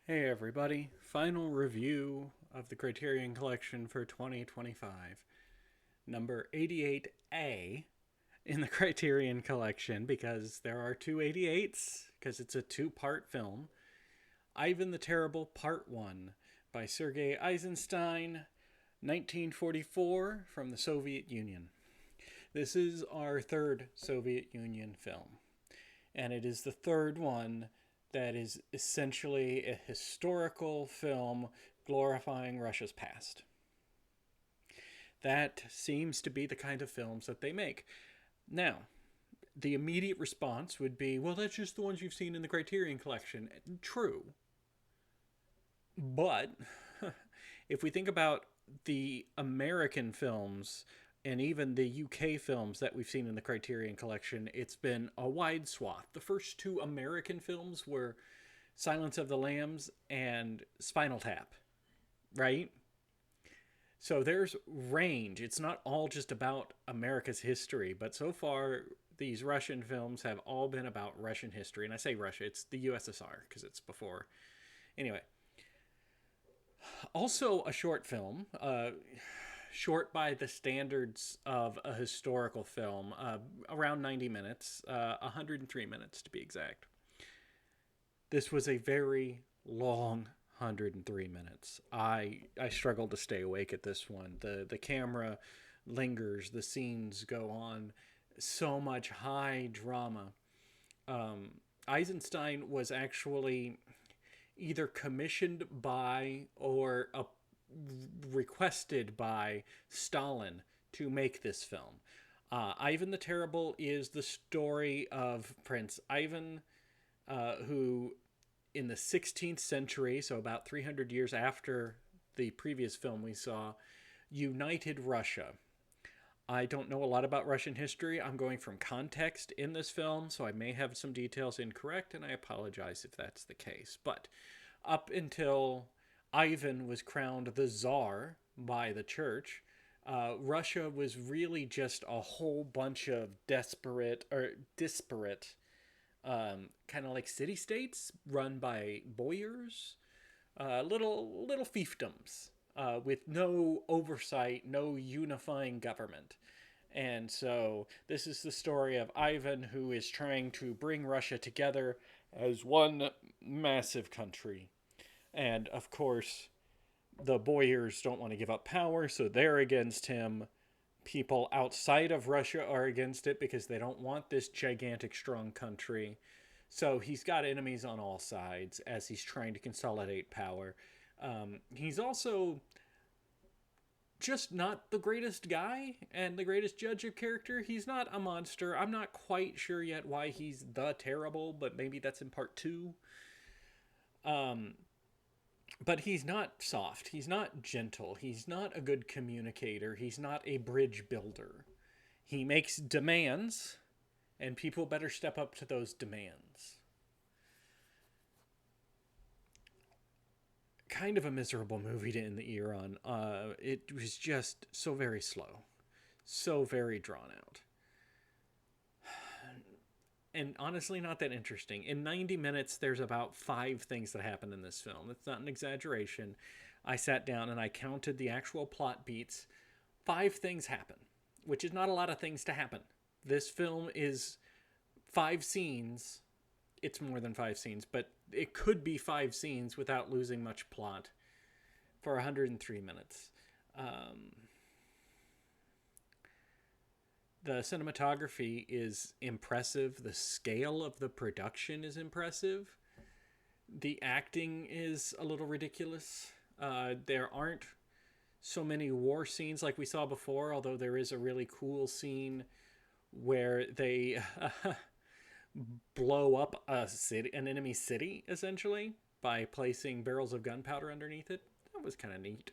Hey everybody, final review of the Criterion Collection for 2025. Number 88A in the Criterion Collection, because there are two 88s, because it's a two-part film. Ivan the Terrible Part 1 by Sergei Eisenstein, 1944, from the Soviet Union. This is our third Soviet Union film, and it is the third one that is essentially a historical film glorifying Russia's past. That seems to be the kind of films that they make. Now, the immediate response would be, well, that's just the ones you've seen in the Criterion Collection. True. But if we think about the American films and even the UK films that we've seen in the Criterion Collection, it's been a wide swath. The first two American films were Silence of the Lambs and Spinal Tap, right? So there's range. It's not all just about America's history, but so far these Russian films have all been about Russian history. And I say Russia, it's the USSR because it's before. Anyway, also a short film, short by the standards of a historical film, around 90 minutes, 103 minutes to be exact. This was a very long 103 minutes. I struggled to stay awake at this one. The camera lingers, the scenes go on, so much high drama. Eisenstein was actually either commissioned by or requested by Stalin to make this film. Ivan the Terrible is the story of Prince Ivan, who in the 16th century, so about 300 years after the previous film we saw, united Russia. I don't know a lot about Russian history. I'm going from context in this film, so I may have some details incorrect, and I apologize if that's the case. But up until Ivan was crowned the Tsar by the church, Russia was really just a whole bunch of desperate or disparate kind of like city states run by boyars, little fiefdoms with no oversight, no unifying government. And so this is the story of Ivan, who is trying to bring Russia together as one massive country. And of course, the boyars don't want to give up power, so they're against him. People outside of Russia are against it because they don't want this gigantic, strong country. So he's got enemies on all sides as he's trying to consolidate power. He's also just not the greatest guy and the greatest judge of character. He's not a monster. I'm not quite sure yet why he's the terrible, but maybe that's in part two. Um, but he's not soft. He's not gentle. He's not a good communicator. He's not a bridge builder. He makes demands, and people better step up to those demands. Kind of a miserable movie to end the year on. It was just so very slow, so very drawn out, and honestly not that interesting. In 90 minutes, there's about five things that happen in this film. It's not an exaggeration. I sat down and I counted the actual plot beats. Five things happen, which is not a lot of things to happen. This film is five scenes. It's more than five scenes, but it could be five scenes without losing much plot for 103 minutes. The cinematography is impressive. The scale of the production is impressive. The acting is a little ridiculous. There aren't so many war scenes like we saw before, although there is a really cool scene where they blow up a city, an enemy city, essentially, by placing barrels of gunpowder underneath it. That was kind of neat.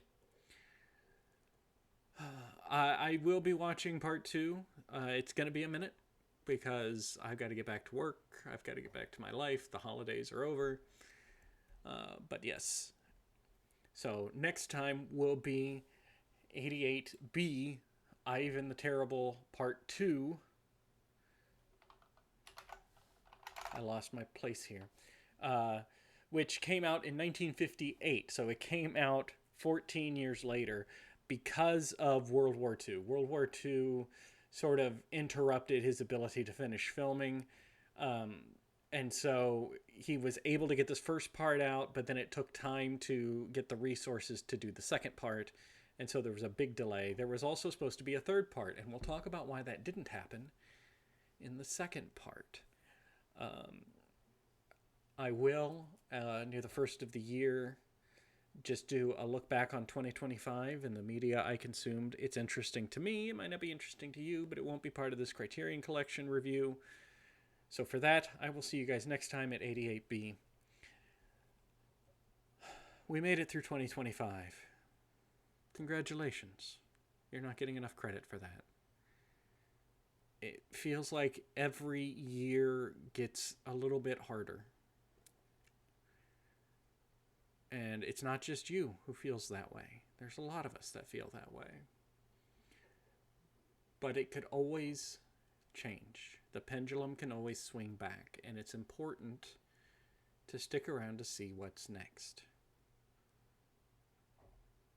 I will be watching part two. It's going to be a minute because I've got to get back to work. I've got to get back to my life. The holidays are over. But yes. So next time will be 88B, Ivan the Terrible Part 2. I lost my place here. which came out in 1958. So it came out 14 years later because of World War II. World War II sort of interrupted his ability to finish filming. Um, and so he was able to get this first part out, but then it took time to get the resources to do the second part. And so there was a big delay. There was also supposed to be a third part, and we'll talk about why that didn't happen in the second part. Um, I will, near the first of the year, just do a look back on 2025 and the media I consumed. It's interesting to me. It might not be interesting to you, but it won't be part of this Criterion Collection review. So for that, I will see you guys next time at 88B. We made it through 2025. Congratulations. You're not getting enough credit for that. It feels like every year gets a little bit harder. And it's not just you who feels that way. There's a lot of us that feel that way. But it could always change. The pendulum can always swing back, and it's important to stick around to see what's next.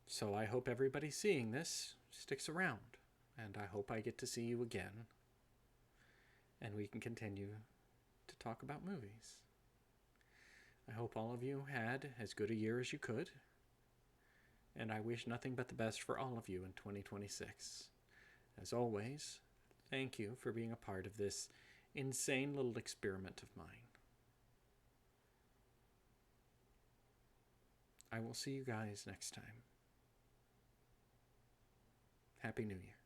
So I hope everybody seeing this sticks around, and I hope I get to see you again, and we can continue to talk about movies. I hope all of you had as good a year as you could, and I wish nothing but the best for all of you in 2026. As always, thank you for being a part of this insane little experiment of mine. I will see you guys next time. Happy New Year.